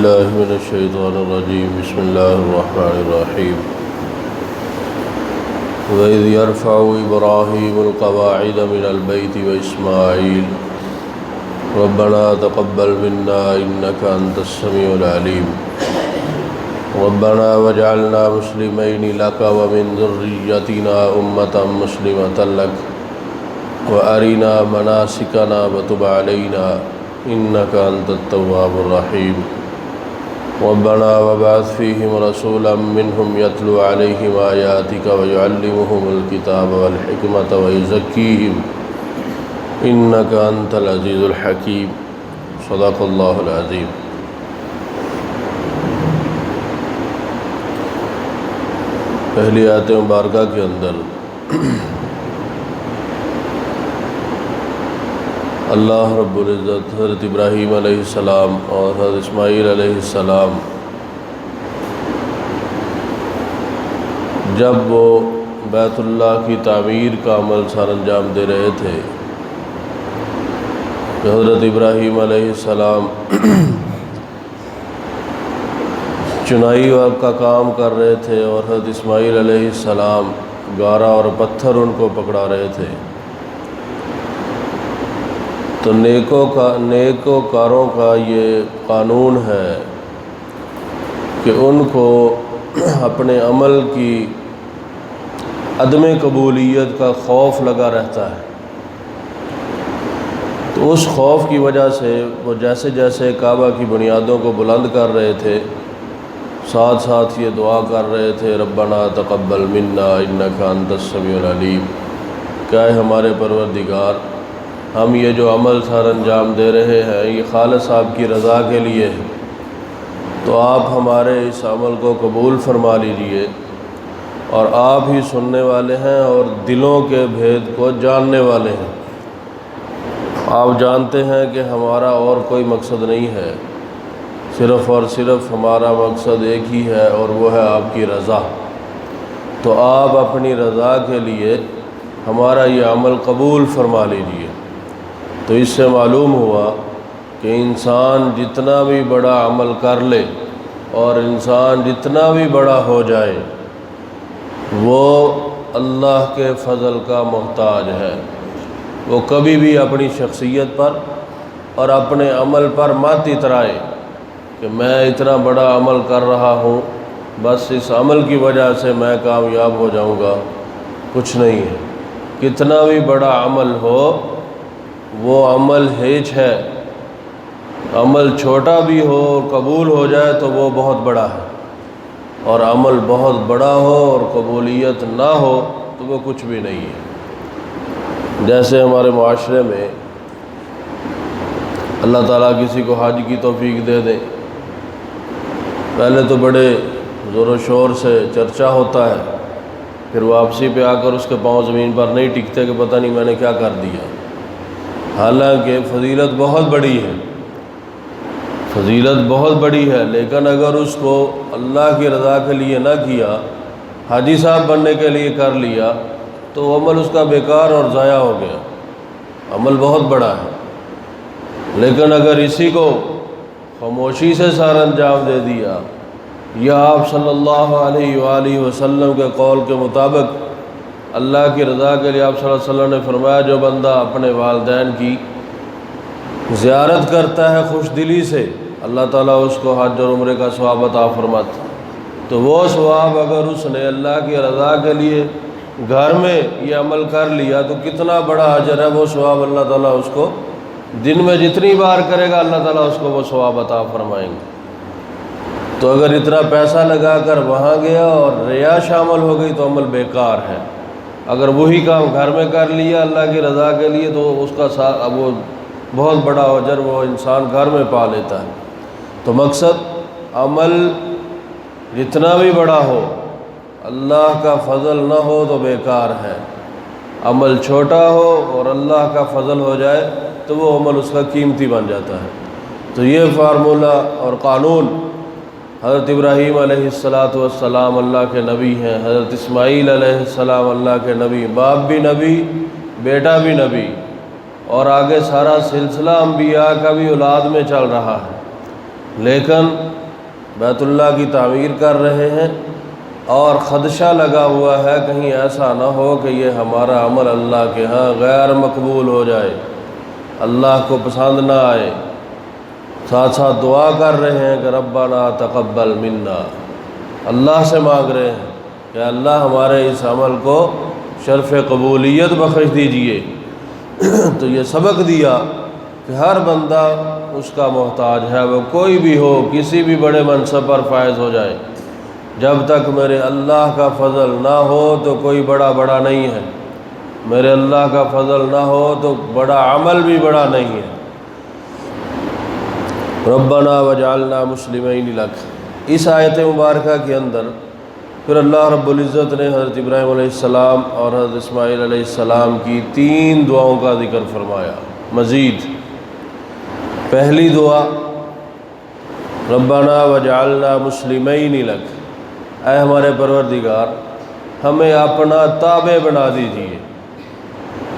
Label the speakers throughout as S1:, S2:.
S1: باللہ من الشیطان الرجیم بسم اللہ الرحمن الرحیم وَإِذْ يَرْفَعُ إِبْرَاهِيمُ الْقَوَاعِدَ مِنَ الْبَيْتِ وَإِسْمَاعِيلُ رَبَّنَا تَقَبَّلْ مِنَّا إِنَّكَ أَنْتَ السَّمِيعُ الْعَلِيمُ رَبَّنَا وَاجْعَلْنَا مُسْلِمَيْنِ لَكَ وَمِنْ ذُرِّيَّتِنَا أُمَّةً مُسْلِمَةً لَكَ وَأَرِنَا مَنَاسِكَنَا وَتُبْ عَلَيْنَا إِنَّكَ أَنْتَ التَّوَّابُ الرَّحِيمُ رَبَّنَا وَابْعَثْ فِيهِمْ رَسُولًا مِّنْهُمْ يَتْلُو عَلَيْهِمْ آيَاتِكَ وَيُعَلِّمُهُمُ الْكِتَابَ وَالْحِكْمَةَ وَيُزَكِّيهِمْ إِنَّكَ أَنْتَ الْعَزِيزُ الْحَكِيمُ صدق اللہ العظیم۔ پہلی آیت مبارکہ کے اندر اللہ رب العزت حضرت ابراہیم علیہ السلام اور حضرت اسماعیل علیہ السلام جب وہ بیت اللہ کی تعمیر کا عمل سر انجام دے رہے تھے کہ حضرت ابراہیم علیہ السلام چنائی کا کام کر رہے تھے اور حضرت اسماعیل علیہ السلام گارا اور پتھر ان کو پکڑا رہے تھے، تو نیکوکاروں کا یہ قانون ہے کہ ان کو اپنے عمل کی عدم قبولیت کا خوف لگا رہتا ہے، تو اس خوف کی وجہ سے وہ جیسے جیسے کعبہ کی بنیادوں کو بلند کر رہے تھے ساتھ ساتھ یہ دعا کر رہے تھے ربنا تقبل منا انک انت السمیع العلیم، کہ اے ہمارے پروردگار ہم یہ جو عمل سر انجام دے رہے ہیں یہ خالص آپ کی رضا کے لیے ہے، تو آپ ہمارے اس عمل کو قبول فرما لیجئے، اور آپ ہی سننے والے ہیں اور دلوں کے بھید کو جاننے والے ہیں، آپ جانتے ہیں کہ ہمارا اور کوئی مقصد نہیں ہے، صرف اور صرف ہمارا مقصد ایک ہی ہے اور وہ ہے آپ کی رضا، تو آپ اپنی رضا کے لیے ہمارا یہ عمل قبول فرما لیجئے۔ تو اس سے معلوم ہوا کہ انسان جتنا بھی بڑا عمل کر لے اور انسان جتنا بھی بڑا ہو جائے وہ اللہ کے فضل کا محتاج ہے، وہ کبھی بھی اپنی شخصیت پر اور اپنے عمل پر مت اترائے کہ میں اتنا بڑا عمل کر رہا ہوں بس اس عمل کی وجہ سے میں کامیاب ہو جاؤں گا، کچھ نہیں ہے، کتنا بھی بڑا عمل ہو وہ عمل ہیچ ہے، عمل چھوٹا بھی ہو اور قبول ہو جائے تو وہ بہت بڑا ہے، اور عمل بہت بڑا ہو اور قبولیت نہ ہو تو وہ کچھ بھی نہیں ہے۔ جیسے ہمارے معاشرے میں اللہ تعالیٰ کسی کو حج کی توفیق دے دے، پہلے تو بڑے زور و شور سے چرچا ہوتا ہے، پھر واپسی پہ آ کر اس کے پاؤں زمین پر نہیں ٹکتے کہ پتہ نہیں میں نے کیا کر دیا، حالانکہ فضیلت بہت بڑی ہے، فضیلت بہت بڑی ہے، لیکن اگر اس کو اللہ کی رضا کے لیے نہ کیا، حاجی صاحب بننے کے لیے کر لیا تو وہ عمل اس کا بیکار اور ضائع ہو گیا، عمل بہت بڑا ہے، لیکن اگر اسی کو خاموشی سے سر انجام دے دیا یا آپ صلی اللہ علیہ وآلہ وسلم کے قول کے مطابق اللہ کی رضا کے لیے آپ صلی اللہ علیہ وسلم نے فرمایا جو بندہ اپنے والدین کی زیارت کرتا ہے خوش دلی سے اللہ تعالیٰ اس کو حج اور عمرے کا ثواب عطا فرماتا، تو وہ ثواب اگر اس نے اللہ کی رضا کے لیے گھر میں یہ عمل کر لیا تو کتنا بڑا اجر ہے، وہ ثواب اللہ تعالیٰ اس کو دن میں جتنی بار کرے گا اللہ تعالیٰ اس کو وہ ثواب عطا فرمائیں گے۔ تو اگر اتنا پیسہ لگا کر وہاں گیا اور ریا شامل ہو گئی تو عمل بیکار ہے، اگر وہی کام گھر میں کر لیا اللہ کی رضا کے لیے تو اس کا وہ بہت بڑا اجر وہ انسان گھر میں پا لیتا ہے۔ تو مقصد عمل جتنا بھی بڑا ہو اللہ کا فضل نہ ہو تو بیکار ہے، عمل چھوٹا ہو اور اللہ کا فضل ہو جائے تو وہ عمل اس کا قیمتی بن جاتا ہے۔ تو یہ فارمولہ اور قانون حضرت ابراہیم علیہ السلام اللہ کے نبی ہیں، حضرت اسماعیل علیہ السلام اللہ کے نبی، باپ بھی نبی بیٹا بھی نبی، اور آگے سارا سلسلہ انبیاء کا بھی اولاد میں چل رہا ہے۔ لیکن بیت اللہ کی تعمیر کر رہے ہیں اور خدشہ لگا ہوا ہے کہیں ایسا نہ ہو کہ یہ ہمارا عمل اللہ کے ہاں غیر مقبول ہو جائے، اللہ کو پسند نہ آئے۔ ساتھ ساتھ دعا کر رہے ہیں کہ ربنا تقبل منا، اللہ سے مانگ رہے ہیں کہ اللہ ہمارے اس عمل کو شرف قبولیت بخش دیجئے۔ تو یہ سبق دیا کہ ہر بندہ اس کا محتاج ہے، وہ کوئی بھی ہو، کسی بھی بڑے منصب پر فائز ہو جائے، جب تک میرے اللہ کا فضل نہ ہو تو کوئی بڑا نہیں ہے، میرے اللہ کا فضل نہ ہو تو بڑا عمل بھی بڑا نہیں ہے۔ ربنا وجعلنا مسلمین لک، اس آیت مبارکہ کے اندر پھر اللہ رب العزت نے حضرت ابراہیم علیہ السلام اور حضرت اسماعیل علیہ السلام کی 3 دعاؤں کا ذکر فرمایا مزید۔ پہلی دعا ربنا وجعلنا مسلمین لک، اے ہمارے پروردگار ہمیں اپنا تابع بنا دیجئے،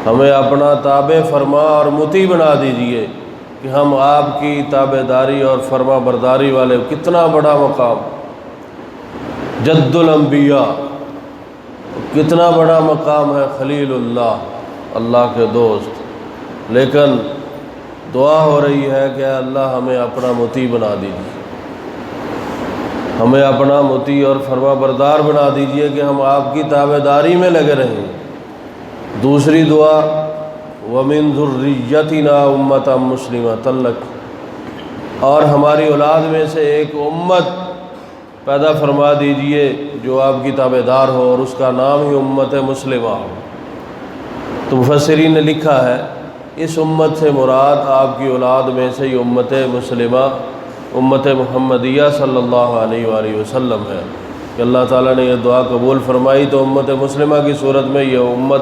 S1: ہمیں اپنا تابع فرما اور مطیع بنا دیجئے کہ ہم آپ کی تابع داری اور فرما برداری والے۔ کتنا بڑا مقام، جد الانبیاء، کتنا بڑا مقام ہے، خلیل اللہ، اللہ کے دوست، لیکن دعا ہو رہی ہے کہ اللہ ہمیں اپنا مطیع بنا دیجیے، ہمیں اپنا مطیع اور فرما بردار بنا دیجیے کہ ہم آپ کی تابع داری میں لگے رہیں۔ دوسری دعا وَمِن ذُرِّيَّتِنَا أُمَّةً مُسْلِمَةً لَكَ، اور ہماری اولاد میں سے ایک امت پیدا فرما دیجئے جو آپ کی تابع دار ہو، اور اس کا نام ہی امت مسلمہ ہو۔ تو مفسرین نے لکھا ہے اس امت سے مراد آپ کی اولاد میں سے ہی امت مسلمہ، امت محمدیہ صلی اللہ علیہ وآلہ وسلم ہے کہ اللہ تعالیٰ نے یہ دعا قبول فرمائی تو امت مسلمہ کی صورت میں یہ امت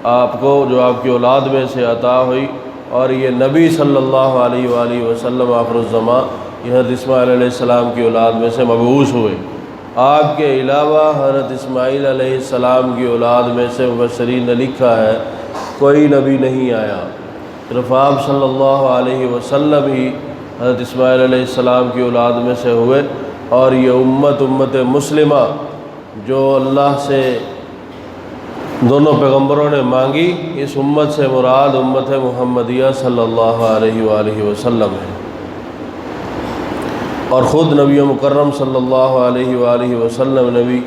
S1: آپ کو جو آپ کی اولاد میں سے عطا ہوئی، اور یہ نبی صلی اللہ علیہ وآلہ وسلم آخر الزمان یہ حضرت اسماعیل علیہ السلام کی اولاد میں سے مبعوث ہوئے۔ آپ کے علاوہ حضرت اسماعیل علیہ السلام کی اولاد میں سے مفسرین نے لکھا ہے کوئی نبی نہیں آیا، صرف آپ صلی اللہ علیہ وسلم ہی حضرت اسماعیل علیہ السلام کی اولاد میں سے ہوئے، اور یہ امت مسلمہ جو اللہ سے دونوں پیغمبروں نے مانگی، اس امت سے مراد امت محمدیہ صلی اللہ علیہ وآلہ وسلم ہے۔ اور خود نبی مکرم صلی اللہ علیہ وآلہ وسلم نے بھی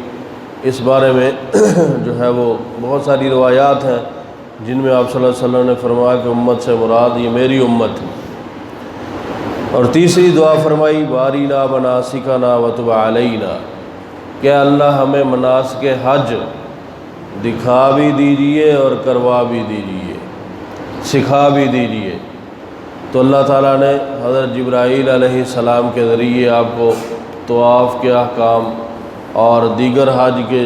S1: اس بارے میں جو ہے وہ بہت ساری روایات ہیں جن میں آپ صلی اللہ علیہ وسلم نے فرمایا کہ امت سے مراد یہ میری امت ہے۔ اور تیسری دعا فرمائی وارینا مناسکنا وتب علینا، کہ اللہ ہمیں مناسک حج دکھا بھی دیجئے اور کروا بھی دیجئے، سکھا بھی دیجئے۔ تو اللہ تعالیٰ نے حضرت جبرائیل علیہ السلام کے ذریعے آپ کو طواف کے احکام اور دیگر حج کے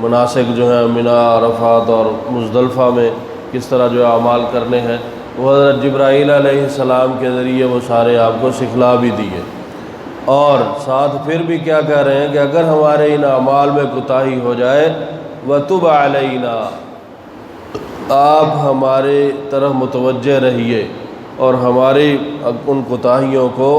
S1: مناسک جو ہیں منا، عرفات اور مزدلفہ میں کس طرح جو اعمال کرنے ہیں، وہ حضرت جبرائیل علیہ السلام کے ذریعے وہ سارے آپ کو سکھلا بھی دیے۔ اور ساتھ پھر بھی کیا کہہ رہے ہیں کہ اگر ہمارے ان اعمال میں کوتاہی ہو جائے وَتُبْ عَلَيْنَا، آپ ہمارے طرف متوجہ رہیے اور ہماری ان کوتاہیوں کو،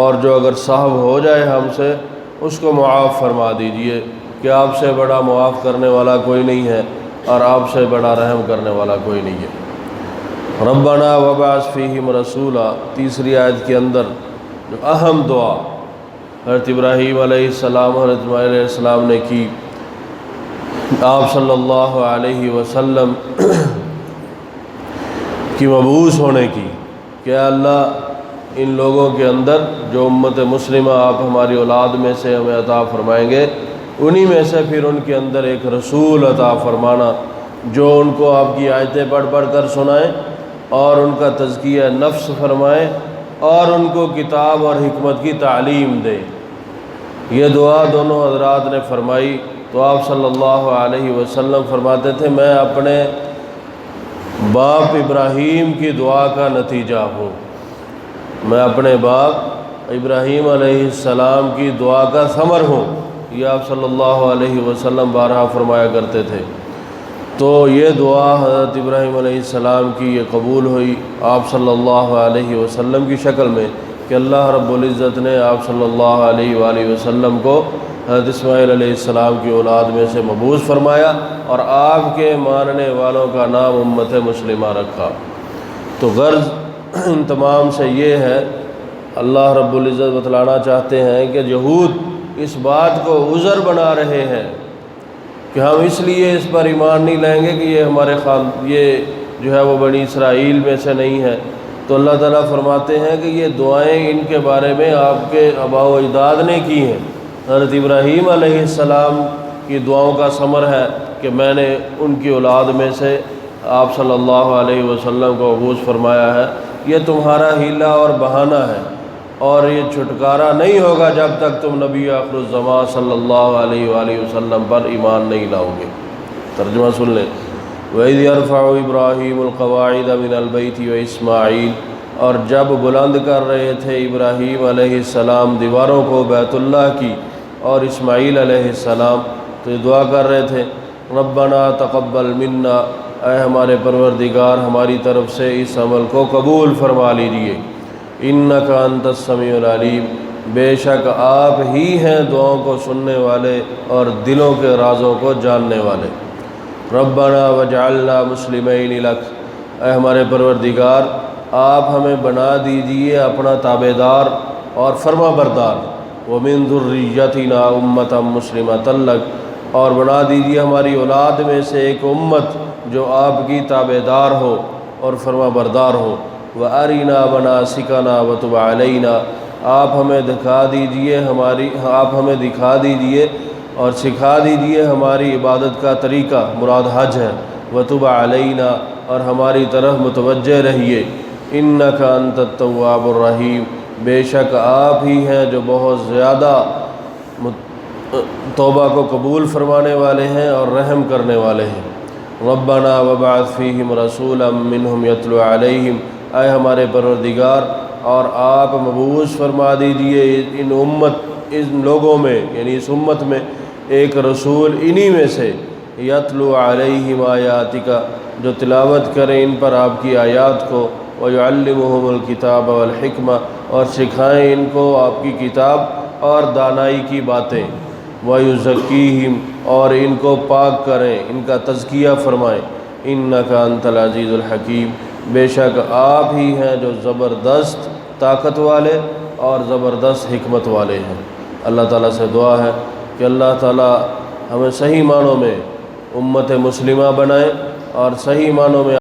S1: اور جو اگر صاحب ہو جائے ہم سے اس کو معاف فرما دیجئے، کہ آپ سے بڑا معاف کرنے والا کوئی نہیں ہے اور آپ سے بڑا رحم کرنے والا کوئی نہیں ہے۔ ربنا وبعث فیہم رسولا، تیسری آیت کے اندر جو اہم دعا حضرت ابراہیم علیہ السلام حضرت اسماعیل علیہ السلام نے کی آپ صلی اللہ علیہ وسلم کی مبعوث ہونے کی، کہ اللہ ان لوگوں کے اندر جو امت مسلمہ آپ ہماری اولاد میں سے ہمیں عطا فرمائیں گے، انہی میں سے پھر ان کے اندر ایک رسول عطا فرمانا جو ان کو آپ کی آیتیں پڑھ پڑھ کر سنائیں اور ان کا تزکیہ نفس فرمائیں اور ان کو کتاب اور حکمت کی تعلیم دے۔ یہ دعا دونوں حضرات نے فرمائی تو آپ صلی اللہ علیہ وسلم فرماتے تھے میں اپنے باپ ابراہیم کی دعا کا نتیجہ ہوں، میں اپنے باپ ابراہیم علیہ السلام کی دعا کا ثمر ہوں، یہ آپ صلی اللہ علیہ وسلم بارہا فرمایا کرتے تھے۔ تو یہ دعا حضرت ابراہیم علیہ السلام کی یہ قبول ہوئی آپ صلی اللہ علیہ وسلم کی شکل میں کہ اللہ رب العزت نے آپ صلی اللہ علیہ وآلہ وسلم کو حضرت اسماعیل علیہ السلام کی اولاد میں سے مبعوث فرمایا اور آپ کے ماننے والوں کا نام امت مسلمہ رکھا۔ تو غرض ان تمام سے یہ ہے، اللہ رب العزت بتلانا چاہتے ہیں کہ یہود اس بات کو عذر بنا رہے ہیں کہ ہم اس لیے اس پر ایمان نہیں لائیں گے کہ یہ ہمارے یہ جو ہے وہ بنی اسرائیل میں سے نہیں ہے۔ تو اللہ تعالیٰ فرماتے ہیں کہ یہ دعائیں ان کے بارے میں آپ کے آباء و اجداد نے کی ہیں۔ حضرت ابراہیم علیہ السلام کی دعاؤں کا ثمر ہے کہ میں نے ان کی اولاد میں سے آپ صلی اللہ علیہ وسلم کو مبعوث فرمایا ہے۔ یہ تمہارا ہیلہ اور بہانہ ہے اور یہ چھٹکارا نہیں ہوگا جب تک تم نبی آخر الزمان صلی اللہ علیہ وآلہ وسلم پر ایمان نہیں لاؤ گے۔ ترجمہ سن لیں۔ وَإِذْ يَرْفَعُ إِبْرَاهِيمُ الْقَوَاعِدَ مِنَ الْبَيْتِ وَإِسْمَاعِيلُ، اور جب بلند کر رہے تھے ابراہیم علیہ السلام دیواروں کو بیت اللہ کی اور اسماعیل علیہ السلام، تو یہ دعا کر رہے تھے ربنا تقبل منا، اے ہمارے پروردگار ہماری طرف سے اس عمل کو قبول فرما لیجیے، انک انت السمیع العلیم، بے شک آپ ہی ہیں دعاؤں کو سننے والے اور دلوں کے رازوں کو جاننے والے۔ ربنا وجعلنا مسلمین لک، اے ہمارے پروردگار آپ ہمیں بنا دیجئے اپنا تابعدار اور فرما بردار، ومن ذریتنا امۃ مسلمۃ لک، اور بنا دیجئے ہماری اولاد میں سے ایک امت جو آپ کی تابعدار ہو اور فرما بردار ہو، وَأَرِنَا مَنَاسِكَنَا وَتُبْ عَلَيْنَا، آپ ہمیں دکھا دیجئے اور سکھا دیجئے ہماری عبادت کا طریقہ، مراد حج ہے، وَتُبْ عَلَيْنَا، اور ہماری طرف متوجہ رہیے، اِنَّكَ أَنْتَ التَّوَّابُ الرَّحِيمُ، بے شک آپ ہی ہیں جو بہت زیادہ توبہ کو قبول فرمانے والے ہیں اور رحم کرنے والے ہیں۔ ربنا وبعث فیہم رسولا منہم یتلو علیہم، اے ہمارے پروردگار اور آپ مبعوث فرما دیجئے ان لوگوں میں، یعنی اس امت میں ایک رسول انہی میں سے، یتلو علیہم آیاتک، جو تلاوت کریں ان پر آپ کی آیات کو، ویعلمہم الکتاب والحکمہ، اور سکھائیں ان کو آپ کی کتاب اور دانائی کی باتیں، ویزکیہم، اور ان کو پاک کریں، ان کا تزکیہ فرمائیں، انک انت العزیز الحکیم، بے شک آپ ہی ہیں جو زبردست طاقت والے اور زبردست حکمت والے ہیں۔ اللہ تعالیٰ سے دعا ہے کہ اللہ تعالیٰ ہمیں صحیح معنوں میں امت مسلمہ بنائے اور صحیح معنوں میں